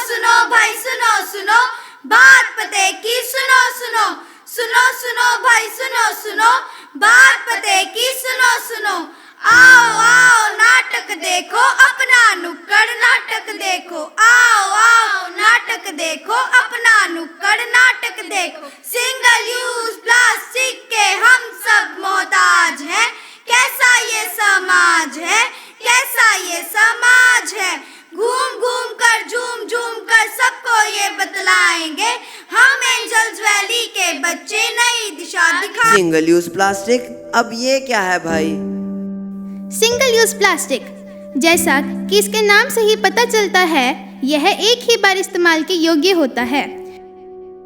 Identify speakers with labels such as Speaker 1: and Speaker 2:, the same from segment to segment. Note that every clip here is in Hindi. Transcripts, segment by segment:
Speaker 1: सुनो भाई सुनो सुनो, बात पते की सुनो सुनो, सुनो सुनो भाई सुनो सुनो, बात पते की सुनो सुनो। आओ आओ नाटक देखो अपना नुक्कड़ नाटक देखो, आओ आओ नाटक देखो अपना नुक्कड़ नाटक देखो। सिंगल यूज प्लास्टिक के हम सब मोहताज हैं, कैसा ये समाज है, कैसा ये समाज है। घूम घूम कर झूम झूम कर सबको ये बतलाएंगे, हम एंजल्स वैली के बच्चे नई दिशा दिखा।
Speaker 2: सिंगल यूज प्लास्टिक, अब ये क्या है भाई?
Speaker 3: सिंगल यूज प्लास्टिक, जैसा कि इसके नाम से ही पता चलता है, यह एक ही बार इस्तेमाल के योग्य होता है।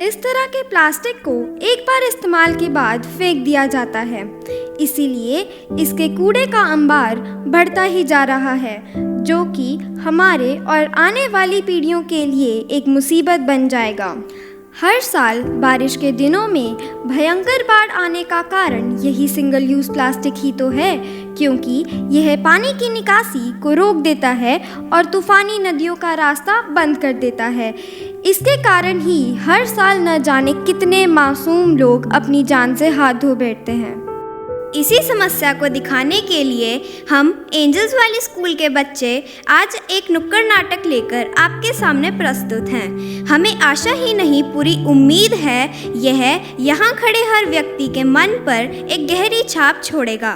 Speaker 4: इस तरह के प्लास्टिक को एक बार इस्तेमाल के बाद फेंक दिया जाता है, इसीलिए इसके कूड़े का अंबार बढ़ता ही जा रहा है, जो कि हमारे और आने वाली पीढ़ियों के लिए एक मुसीबत बन जाएगा। हर साल बारिश के दिनों में भयंकर बाढ़ आने का कारण यही सिंगल यूज़ प्लास्टिक ही तो है, क्योंकि यह पानी की निकासी को रोक देता है और तूफानी नदियों का रास्ता बंद कर देता है। इसके कारण ही हर साल न जाने कितने मासूम लोग अपनी जान से हाथ धो बैठते हैं। इसी समस्या को दिखाने के लिए हम एंजल्स वैली स्कूल के बच्चे आज एक नुक्कड़ नाटक लेकर आपके सामने प्रस्तुत हैं। हमें आशा ही नहीं पूरी उम्मीद है यह यहाँ खड़े हर व्यक्ति के मन पर एक गहरी छाप छोड़ेगा।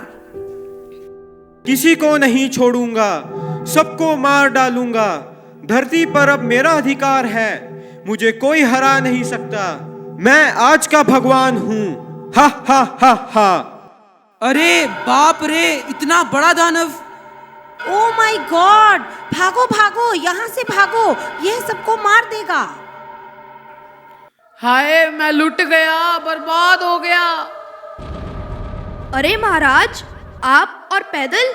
Speaker 5: किसी को नहीं छोड़ूंगा, सबको मार डालूंगा। धरती पर अब मेरा अधिकार है, मुझे कोई हरा नहीं सकता। मैं आज का भगवान हूँ। हा हा हा हा।
Speaker 6: अरे बाप रे, इतना बड़ा दानव!
Speaker 7: Oh my God! भागो भागो, यहाँ से भागो, यह सबको मार देगा।
Speaker 8: हाय, मैं लुट गया, बर्बाद हो गया।
Speaker 1: अरे महाराज, आप और पैदल?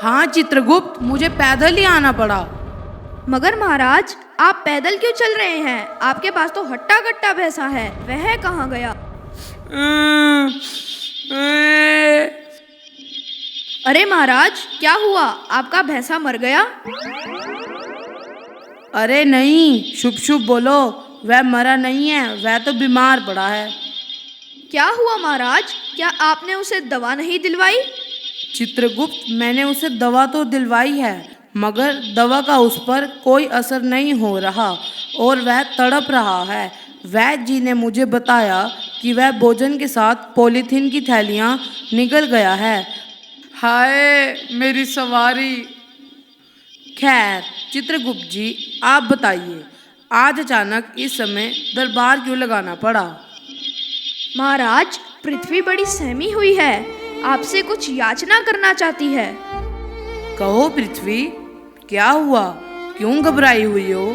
Speaker 8: हाँ चित्रगुप्त, मुझे पैदल ही आना पड़ा।
Speaker 1: मगर महाराज, आप पैदल क्यों चल रहे हैं? आपके पास तो हट्टा कट्टा भैंसा है, वह कहाँ गया? अरे महाराज, क्या हुआ? आपका भैंसा मर गया?
Speaker 8: अरे नहीं, शुभ शुभ बोलो, वह मरा नहीं है, वह तो बीमार पड़ा है।
Speaker 1: क्या हुआ महाराज? क्या आपने उसे दवा नहीं दिलवाई?
Speaker 8: चित्रगुप्त, मैंने उसे दवा तो दिलवाई है, मगर दवा का उस पर कोई असर नहीं हो रहा और वह तड़प रहा है। वैद्य जी ने मुझे बताया कि वह भोजन के साथ पॉलीथीन की थैलियाँ निगल गया है। हाय मेरी सवारी। खैर चित्रगुप्त जी, आप बताइए, आज अचानक इस समय दरबार क्यों लगाना पड़ा?
Speaker 1: महाराज, पृथ्वी बड़ी सहमी हुई है, आपसे कुछ याचना करना चाहती है।
Speaker 8: कहो पृथ्वी, क्या हुआ? क्यों घबराई हुई हो?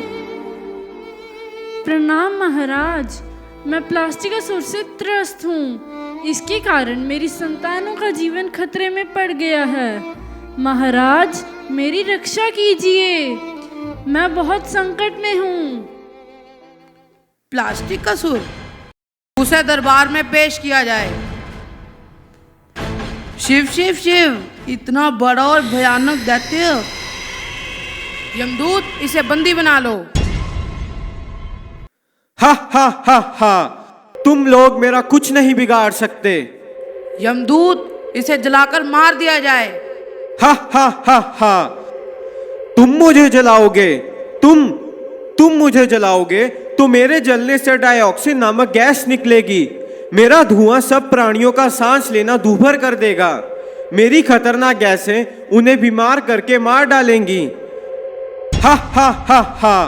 Speaker 9: प्रणाम महाराज, मैं प्लास्टिक असुर से त्रस्त हूँ। इसके कारण मेरी संतानों का जीवन खतरे में पड़ गया है। महाराज, मेरी रक्षा कीजिए, मैं बहुत संकट में हूँ।
Speaker 8: प्लास्टिक असुर? उसे दरबार में पेश किया जाए। शिव शिव शिव, इतना बड़ा और भयानक दैत्य! यमदूत, इसे बंदी बना लो।
Speaker 5: हा हा हा हा। तुम लोग मेरा कुछ नहीं बिगाड़ सकते।
Speaker 8: यमदूत, इसे जलाकर मार दिया जाए।
Speaker 5: हा हा हा हा। तुम मुझे जलाओगे? तुम मुझे जलाओगे तो मेरे जलने से डाइऑक्सिन नामक गैस निकलेगी। मेरा धुआं सब प्राणियों का सांस लेना दूभर कर देगा। मेरी खतरनाक गैसें उन्हें बीमार करके मार डालेंगी। हा हा हा हा।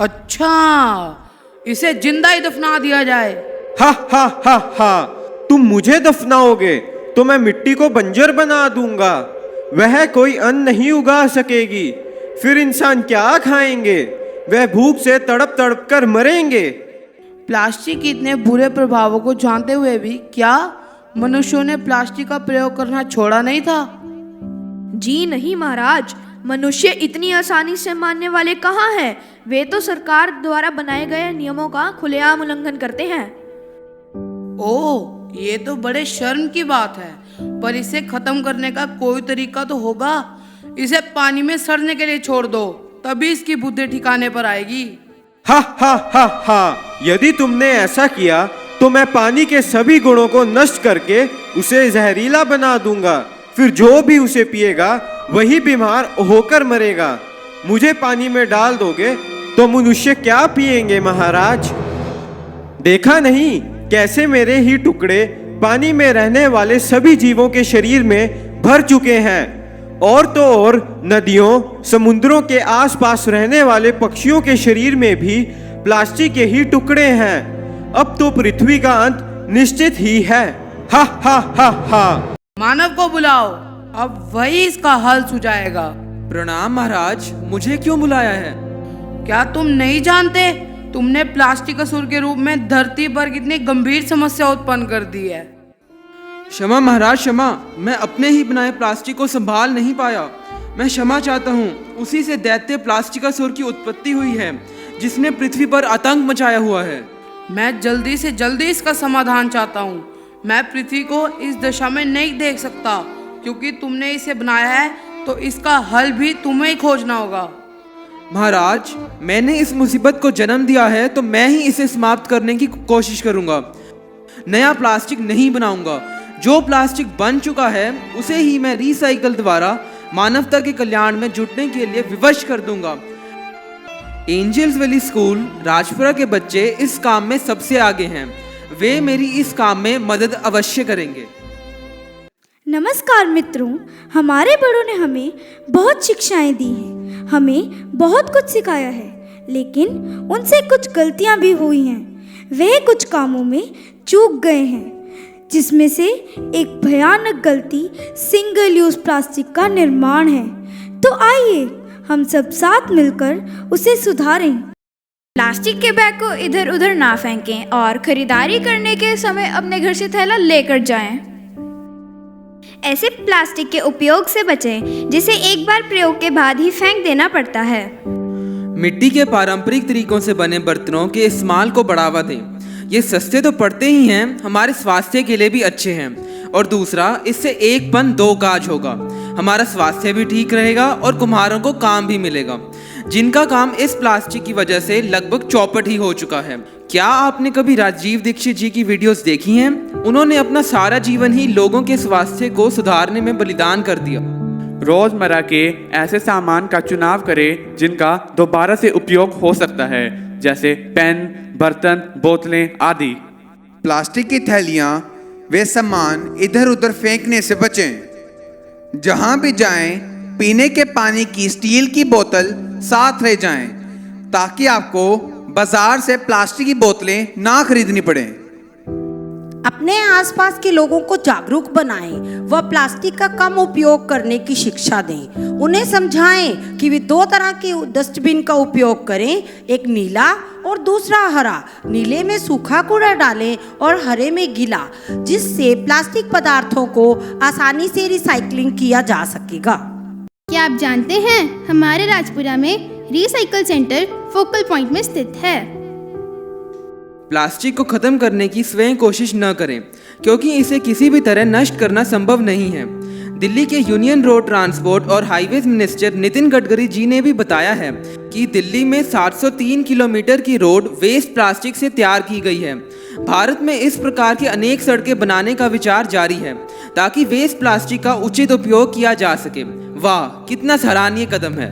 Speaker 8: अच्छा, इसे जिंदा ही दफना दिया जाए।
Speaker 5: हा हा हा हा। तुम मुझे दफनाओगे तो मैं मिट्टी को बंजर बना दूंगा। वह कोई अन्न नहीं उगा सकेगी। फिर इंसान क्या खाएंगे? वह भूख से तड़प तड़प कर मरेंगे।
Speaker 8: प्लास्टिक के इतने बुरे प्रभावों को जानते हुए भी क्या मनुष्यों ने प्लास्टिक का प्रयोग करना छोड़ा नहीं था?
Speaker 1: जी नहीं महाराज, मनुष्य इतनी आसानी से मानने वाले कहाँ हैं? वे तो सरकार द्वारा बनाए गए नियमों का खुलेआम उल्लंघन करते हैं।
Speaker 8: ओह, ये तो बड़े शर्म की बात है, पर इसे खत्म करने का कोई तरीका तो होगा। इसे पानी में सड़ने के लिए छोड़ दो। तभी इसकी बुद्धि ठिकाने पर आएगी।
Speaker 5: हा हा हा हा, यदि तुमने ऐसा किया तो मैं पानी के सभी गुणों को नष्ट करके उसे जहरीला बना दूंगा। फिर जो भी उसे पिएगा वही बीमार होकर मरेगा। मुझे पानी में डाल दोगे तो मनुष्य क्या पिएंगे महाराज? देखा नहीं कैसे मेरे ही टुकड़े पानी में रहने वाले सभी जीवों के शरीर में भर चुके हैं। और तो और नदियों समुद्रों के आसपास रहने वाले पक्षियों के शरीर में भी प्लास्टिक के ही टुकड़े हैं। अब तो पृथ्वी का अंत निश्चित ही है। हा हा हा हा।
Speaker 8: मानव को बुलाओ, अब वही इसका हल सुझाएगा।
Speaker 6: प्रणाम महाराज, मुझे क्यों बुलाया है?
Speaker 8: क्या तुम नहीं जानते तुमने प्लास्टिक असुर के रूप में धरती पर कितनी गंभीर समस्या उत्पन्न कर दी है?
Speaker 6: क्षमा महाराज क्षमा, मैं अपने ही बनाए प्लास्टिक को संभाल नहीं पाया। मैं क्षमा चाहता हूँ। उसी से दैत्य प्लास्टिक असुर की उत्पत्ति हुई है जिसने पृथ्वी पर आतंक मचाया हुआ है।
Speaker 8: मैं जल्दी से जल्दी इसका समाधान चाहता हूँ। मैं पृथ्वी को इस दशा में नहीं देख सकता। क्योंकि तुमने इसे बनाया है तो इसका हल भी तुम्हें ही खोजना होगा।
Speaker 6: महाराज, मैंने इस मुसीबत को जन्म दिया है तो मैं ही इसे समाप्त करने की कोशिश करूंगा। नया प्लास्टिक नहीं बनाऊंगा। जो प्लास्टिक बन चुका है उसे ही मैं रिसाइकल द्वारा मानवता के कल्याण में जुटने के लिए विवश कर दूंगा। एंजल्स वैली स्कूल राजपुरा के बच्चे इस काम में सबसे आगे हैं। वे मेरी इस काम में मदद अवश्य करेंगे।
Speaker 1: नमस्कार मित्रों, हमारे बड़ों ने हमें बहुत शिक्षाएं दी हैं, हमें बहुत कुछ सिखाया है, लेकिन उनसे कुछ गलतियां भी हुई हैं। वे कुछ कामों में चूक गए हैं, जिसमें से एक भयानक गलती सिंगल यूज प्लास्टिक का निर्माण है। तो आइए हम सब साथ मिलकर उसे सुधारें।
Speaker 10: प्लास्टिक के बैग को इधर उधर ना फेंकें और खरीदारी करने के समय अपने घर से थैला लेकर जाएं।
Speaker 4: ऐसे प्लास्टिक के उपयोग से बचें जिसे एक बार प्रयोग के बाद ही फेंक देना पड़ता है।
Speaker 6: मिट्टी के पारंपरिक तरीकों से बने बर्तनों के इस्तेमाल को बढ़ावा दें। ये सस्ते तो पड़ते ही हैं, हमारे स्वास्थ्य के लिए भी अच्छे हैं। और दूसरा, इससे एक पन दो काज होगा। हमारा स्वास्थ्य भी ठीक रहेगा और कुम्हारों को काम भी मिलेगा, जिनका काम इस प्लास्टिक की वजह से लगभग चौपट ही हो चुका है। क्या आपने कभी राजीव दीक्षित जी की वीडियोस देखी हैं? उन्होंने अपना सारा जीवन ही लोगों के स्वास्थ्य को सुधारने में बलिदान कर दिया।
Speaker 11: रोजमर्रा के ऐसे सामान का चुनाव करें जिनका दोबारा से उपयोग हो सकता है, जैसे पेन, बर्तन, बोतलें आदि।
Speaker 12: प्लास्टिक की थैलियाँ वे सामान इधर उधर फेंकने से बचें। जहाँ भी जाएं, पीने के पानी की स्टील की बोतल साथ ले जाएं, ताकि आपको बाजार से प्लास्टिक की बोतलें ना खरीदनी पड़े।
Speaker 7: अपने आसपास के लोगों को जागरूक बनाएं, वह प्लास्टिक का कम उपयोग करने की शिक्षा दें। उन्हें समझाएं कि वे दो तरह के डस्टबिन का उपयोग करें, एक नीला और दूसरा हरा। नीले में सूखा कूड़ा डालें और हरे में गीला, जिससे प्लास्टिक पदार्थों को आसानी से रिसाइकलिंग किया जा सकेगा।
Speaker 3: क्या आप जानते हैं हमारे राजपुरा में रिसाइकल सेंटर फोकल पॉइंट में स्थित है।
Speaker 6: प्लास्टिक को खत्म करने की स्वयं कोशिश न करें, क्योंकि इसे किसी भी तरह नष्ट करना संभव नहीं है। दिल्ली के यूनियन रोड ट्रांसपोर्ट और हाईवेज मिनिस्टर नितिन गडकरी जी ने भी बताया है कि दिल्ली में 703 किलोमीटर की रोड वेस्ट प्लास्टिक से तैयार की गई है। भारत में इस प्रकार के अनेक सड़कें बनाने का विचार जारी है, ताकि वेस्ट प्लास्टिक का उचित उपयोग किया जा सके। वाह, कितना सराहनीय कदम है।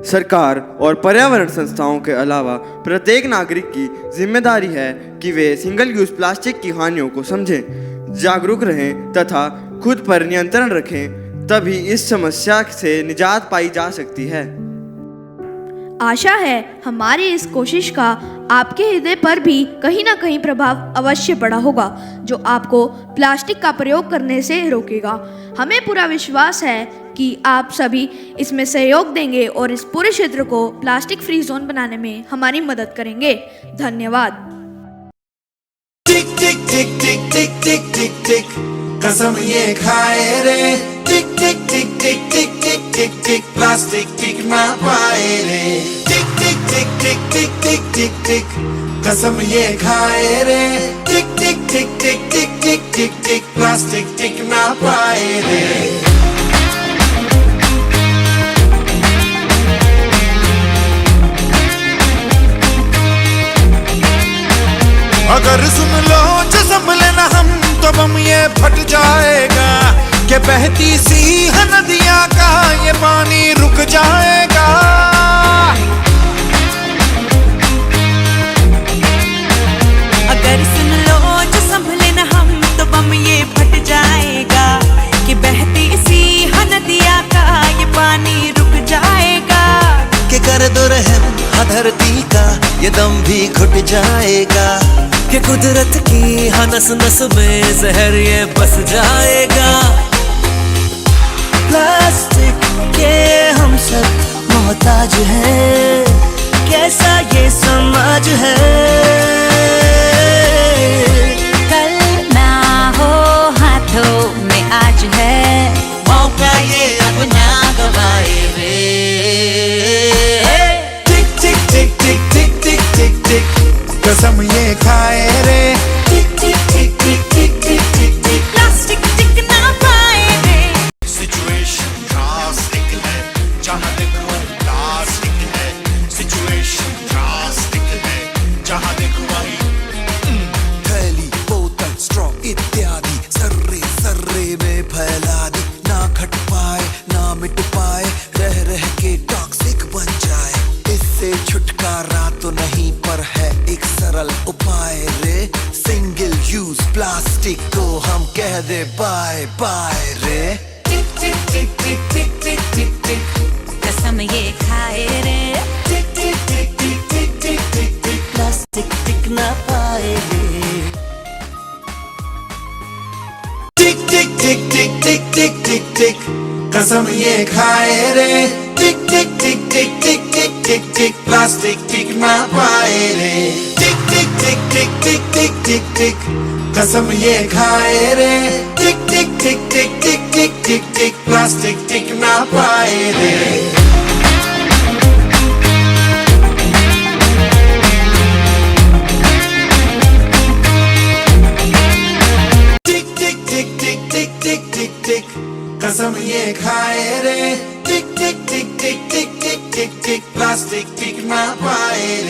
Speaker 2: सरकार और पर्यावरण संस्थाओं के अलावा प्रत्येक नागरिक की जिम्मेदारी है कि वे सिंगल यूज प्लास्टिक की हानियों को समझें, जागरूक रहें तथा खुद पर नियंत्रण रखें। तभी इस समस्या से निजात पाई जा सकती है।
Speaker 1: आशा है हमारी इस कोशिश का आपके हृदय पर भी कहीं ना कहीं प्रभाव अवश्य पड़ा होगा, जो आपको प्लास्टिक का प्रयोग करने से रोकेगा। हमें पूरा विश्वास है कि आप सभी इसमें सहयोग देंगे और इस पूरे क्षेत्र को प्लास्टिक फ्री जोन बनाने में हमारी मदद करेंगे। धन्यवाद।
Speaker 13: टिक टिक टिक टिक टिक टिक टिक टिक कसम ये खाए रे। टिक टिक टिक टिक टिक टिक टिक टिक प्लास्टिक टिक ना पाए रे। टिक टिक टिक टिक टिक टिक टिक टिक कसम ये खाए रे। टिक टिक टिक टिक टिक टिक टिक टिक प्लास्टिक टिक ना पाए रे। जाएगा कि बहती सी नदियां का ये पानी रुक जाएगा।
Speaker 14: अगर सुन लो जो संभले न हम तो बम ये फट जाएगा कि बहती सी नदियां का ये पानी रुक जाएगा।
Speaker 15: कि कर दो रहम धरती का ये दम भी घुट जाएगा कि कुदरत की नस नस में जहर ये बस जाएगा। प्लास्टिक के हम सब मोहताज हैं, कैसा ये समाज है।
Speaker 14: कल ना हो हाथों में आज है,
Speaker 15: मौका ये अब ना गवाए रे।
Speaker 13: टिक टिक टिक टिक टिक टिक टिक टिक कसम ये खाए रे। टिक टिक टिक टिक टिक टिक टिक टिक
Speaker 14: प्लास्टिक टिक ना पाए रे।
Speaker 13: सिचुएशन ड्रास्टिक है, जहाँ देखो प्लास्टिक है। सिचुएशन ड्रास्टिक है, जहाँ देखो वही
Speaker 15: थैली बोतल स्ट्रॉ इत्यादि सर्रे सर्रे में फैला दी। ना घट पाए ना मिट पाए, रह रह के टॉक्सिक बन जाए। इससे छुटकारा तो नहीं पर है एक सरल उपाय रे। सिंगल यूज प्लास्टिक को हम कह दे बाय बाय रे।
Speaker 14: टिक टिक टिक टिक टिक टिक टिक टिक कसम ये खाए रे।
Speaker 13: टिक टिक टिक टिक टिक टिक टिक टिक
Speaker 15: प्लास्टिक टिक ना पाए रे।
Speaker 13: टिक टिक टिक टिक टिक टिक टिक टिक कसम ये खाए रे। टिक टिक टिक टिक टिक टिक टिक टिक प्लास्टिक टिक ना पाए रे। टिक टिक टिक टिक टिक टिक टिक टिक कसम ये खाए रे। टिक टिक टिक टिक टिक टिक टिक टिक प्लास्टिक टिक ना पाए रे। टिक टिक टिक टिक टिक टिक टिक टिक कसम ये खाए रे। टिक टिक टिक टिक टिक टिक टिक टिक प्लास्टिक टिक ना पाए रे।